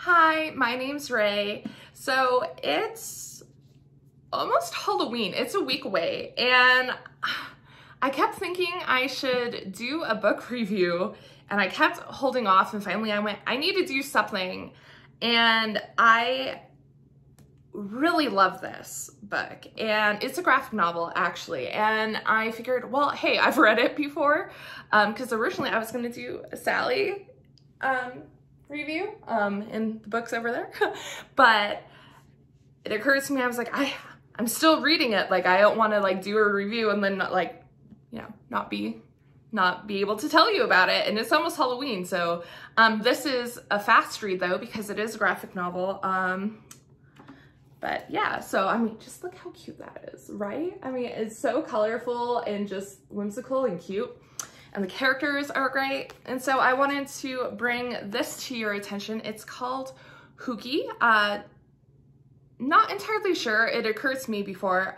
Hi, my name's Ray. So it's almost Halloween. It's a week away and I kept thinking I should do a book review and I kept holding off, and finally I went, I need to do something. And I really love this book, and it's a graphic novel actually. And I figured, well, hey, I've read it before because originally I was going to do a Sally review in the books over there. But it occurred to me, I was like, I'm still reading it. Like, I don't want to like do a review and then not, like, you know, not be able to tell you about it. And it's almost Halloween. So this is a fast read though, because it is a graphic novel. But yeah, so I mean, just look how cute that is, right? I mean, it's so colorful and just whimsical and cute. And the characters are great. And so I wanted to bring this to your attention. It's called Hooky. Not entirely sure. It occurred to me before.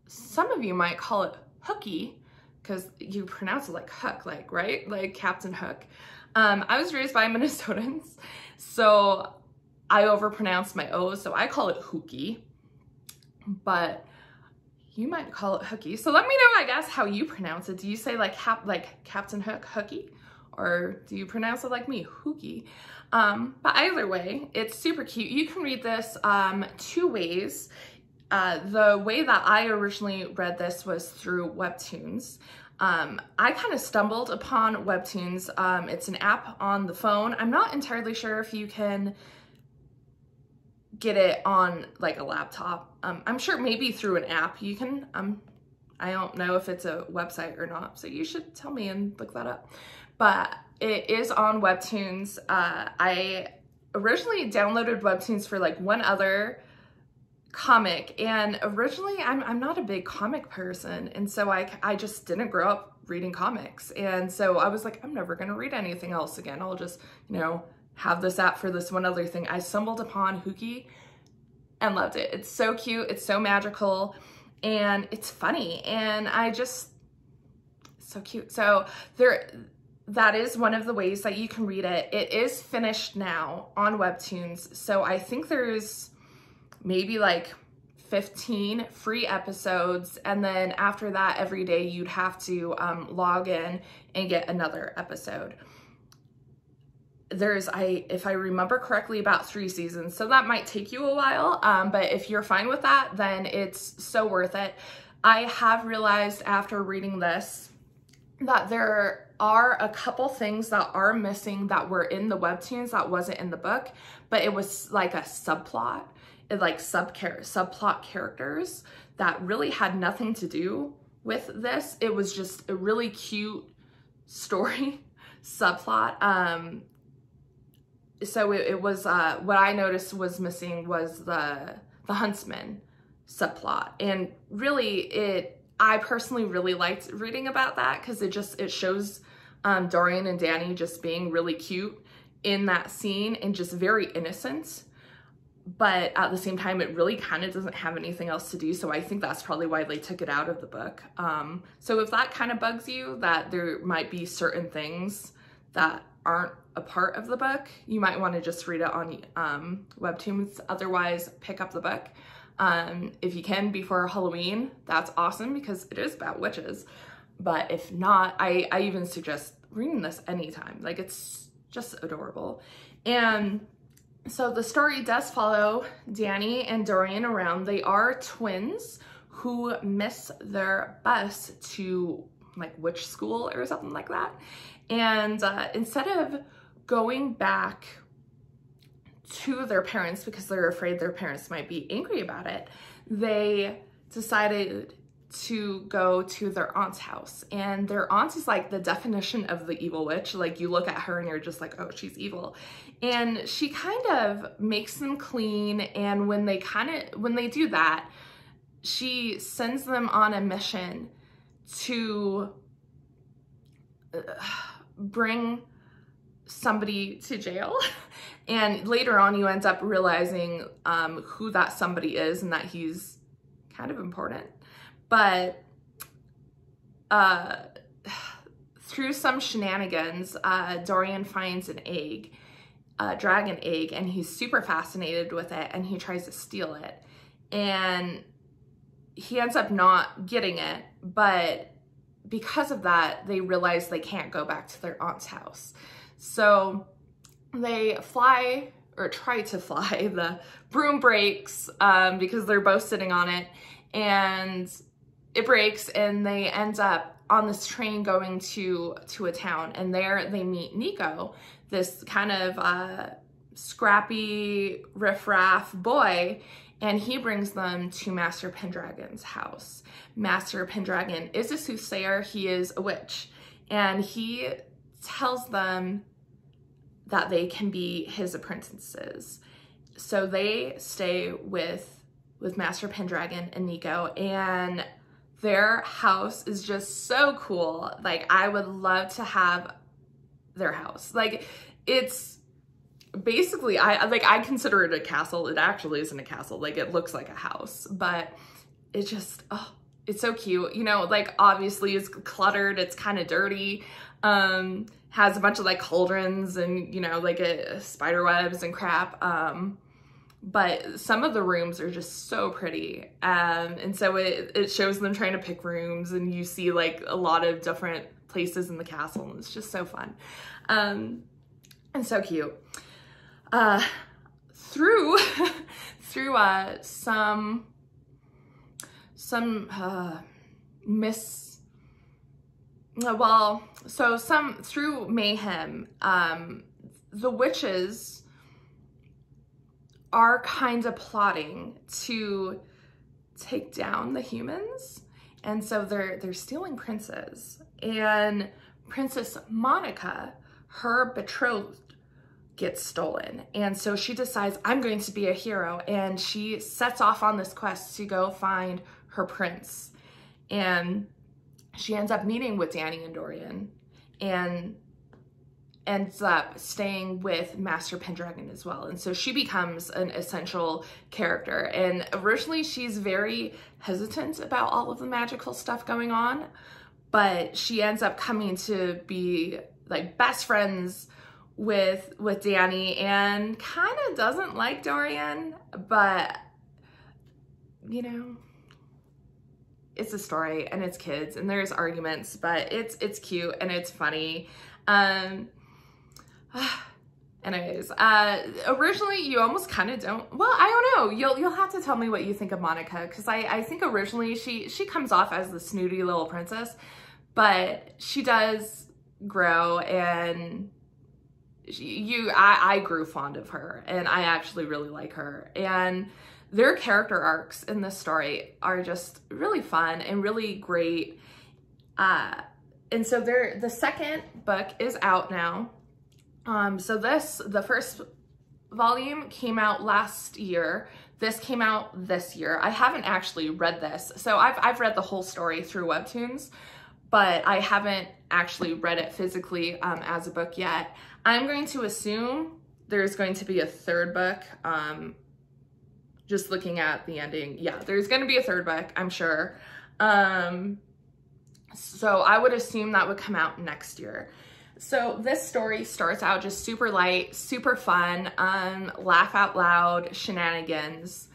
Some of you might call it Hooky because you pronounce it like Hook, like, right? Like Captain Hook. I was raised by Minnesotans, so I overpronounce my O's, so I call it Hooky. But you might call it Hooky. So let me know, I guess, how you pronounce it. Do you say like Captain Hook, Hooky? Or do you pronounce it like me, Hooky? But either way, it's super cute. You can read this two ways. The way that I originally read this was through Webtoons. I kind of stumbled upon Webtoons. It's an app on the phone. I'm not entirely sure if you can get it on like a laptop. I'm sure maybe through an app you can. I don't know if it's a website or not, so you should tell me and look that up. But it is on Webtoons. I originally downloaded Webtoons for like one other comic, and originally I'm not a big comic person, and so I just didn't grow up reading comics, and so I was like, I'm never gonna read anything else again. I'll just, you know, have this app for this one other thing. I stumbled upon Hooky and loved it. It's so cute, it's so magical, and it's funny, and so cute. So that is one of the ways that you can read it. It is finished now on Webtoons, so I think there's maybe like 15 free episodes, and then after that, every day you'd have to log in and get another episode. There's, if I remember correctly, about 3 seasons, so that might take you a while, but if you're fine with that, then it's so worth it. I have realized after reading this that there are a couple things that are missing that were in the Webtoons that wasn't in the book, but it was like a subplot, like subplot characters that really had nothing to do with this. It was just a really cute story subplot. So it was, what I noticed was missing was the huntsman subplot. And really I personally really liked reading about that because it shows Dorian and Danny just being really cute in that scene and just very innocent. But at the same time, it really kind of doesn't have anything else to do. So I think that's probably why they took it out of the book. So if that kind of bugs you, that there might be certain things that aren't a part of the book, you might want to just read it on Webtoons. Otherwise, pick up the book. If you can before Halloween, that's awesome because it is about witches. But if not, I even suggest reading this anytime. Like, it's just adorable. And so the story does follow Danny and Dorian around. They are twins who miss their bus to like witch school or something like that. And instead of going back to their parents because they're afraid their parents might be angry about it, they decided to go to their aunt's house. And their aunt is like the definition of the evil witch. Like, you look at her and you're just like, oh, she's evil. And she kind of makes them clean. And when they do that, she sends them on a mission to bring somebody to jail. And later on, you end up realizing who that somebody is and that he's kind of important. But through some shenanigans, Dorian finds an egg dragon egg, and he's super fascinated with it, and he tries to steal it. And he ends up not getting it, but because of that, they realize they can't go back to their aunt's house. So they fly, or try to fly, the broom breaks because they're both sitting on it, and it breaks, and they end up on this train going to a town, and there they meet Nico, this kind of scrappy riffraff boy, and he brings them to Master Pendragon's house. Master Pendragon is a soothsayer, he is a witch, and he tells them that they can be his apprentices. So they stay with Master Pendragon and Nico, and their house is just so cool. Like, I would love to have their house. Like, it's basically, I consider it a castle. It actually isn't a castle. Like, it looks like a house, but it just, oh, it's so cute. You know, like, obviously it's cluttered, it's kind of dirty, has a bunch of like cauldrons and, you know, like spider webs and crap. But some of the rooms are just so pretty. And so it shows them trying to pick rooms, and you see like a lot of different places in the castle, and it's just so fun. And so cute. Through through mayhem, the witches are kind of plotting to take down the humans, and so they're stealing princes. And Princess Monica, her betrothed, gets stolen, and so she decides, I'm going to be a hero, and she sets off on this quest to go find her prince. And she ends up meeting with Danny and Dorian, and ends up staying with Master Pendragon as well. And so she becomes an essential character. And originally she's very hesitant about all of the magical stuff going on, but she ends up coming to be like best friends with Danny, and kind of doesn't like Dorian, but you know, it's a story and it's kids and there's arguments, but it's cute and it's funny. Anyways, originally you almost kind of don't, well, I don't know, you'll have to tell me what you think of Monica, because I think originally she comes off as the snooty little princess, but she does grow, and I grew fond of her, and I actually really like her. And their character arcs in this story are just really fun and really great. And so the second book is out now. So the first volume came out last year. This came out this year. I haven't actually read this. So I've read the whole story through Webtoons, but I haven't actually read it physically as a book yet. I'm going to assume there's going to be a third book. Just looking at the ending, yeah, there's going to be a third book, I'm sure. So I would assume that would come out next year. So this story starts out just super light, super fun, laugh out loud shenanigans,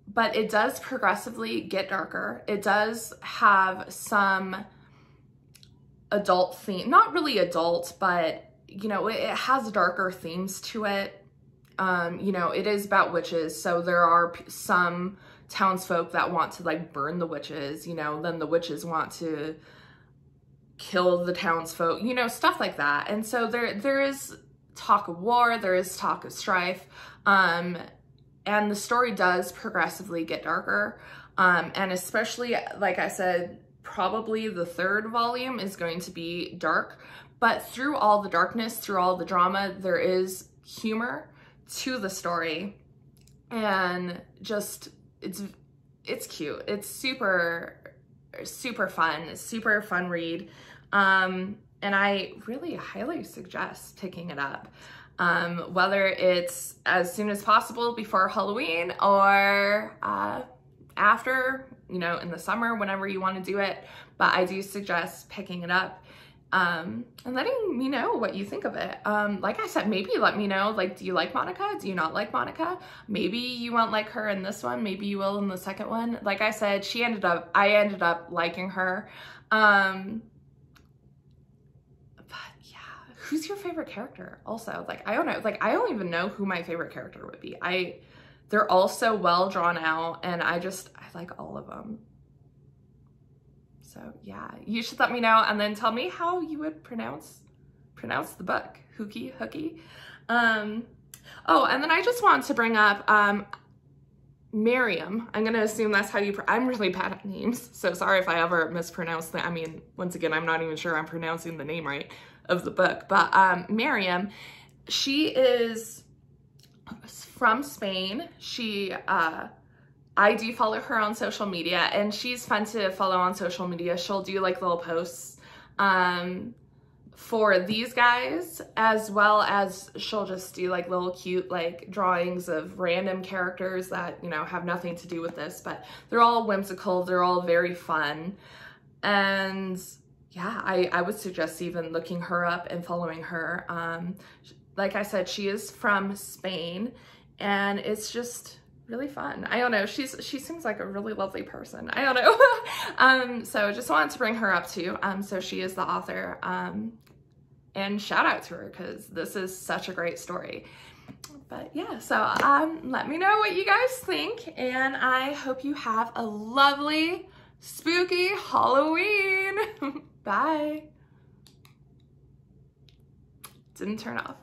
but it does progressively get darker. It does have some adult theme, not really adult, but you know, it has darker themes to it. You know, it is about witches, so there are some townsfolk that want to like burn the witches, you know, then the witches want to kill the townsfolk, you know, stuff like that. And so there is talk of war, there is talk of strife, and the story does progressively get darker, and especially, like I said, probably the third volume is going to be dark, but through all the darkness, through all the drama, there is humor to the story, and just it's cute. It's super fun, super fun read, and I really highly suggest picking it up, whether it's as soon as possible before Halloween or after, you know, in the summer, whenever you want to do it. But I do suggest picking it up. and letting me know what you think of it. Like I said, maybe let me know, like, do you like Monica? Do you not like Monica? Maybe you won't like her in this one. Maybe you will in the second one. Like I said, I ended up liking her. But yeah, who's your favorite character? Also, like, I don't know. Like, I don't even know who my favorite character would be. They're all so well drawn out, and I like all of them. So yeah, you should let me know, and then tell me how you would pronounce the book. Hooky. Oh, and then I just want to bring up Miriam. I'm gonna assume that's how I'm really bad at names, so sorry if I ever mispronounce that. I mean, once again, I'm not even sure I'm pronouncing the name right of the book, but Miriam, she is from Spain. I do follow her on social media, and she's fun to follow on social media. She'll do like little posts for these guys, as well as she'll just do like little cute like drawings of random characters that, you know, have nothing to do with this, but they're all whimsical, they're all very fun. And yeah, I would suggest even looking her up and following her. Like I said, she is from Spain, and it's just really fun. I don't know, she seems like a really lovely person. I don't know. So just wanted to bring her up too. So she is the author, and shout out to her, because this is such a great story. But yeah, so let me know what you guys think, and I hope you have a lovely, spooky Halloween. Bye. Didn't turn off.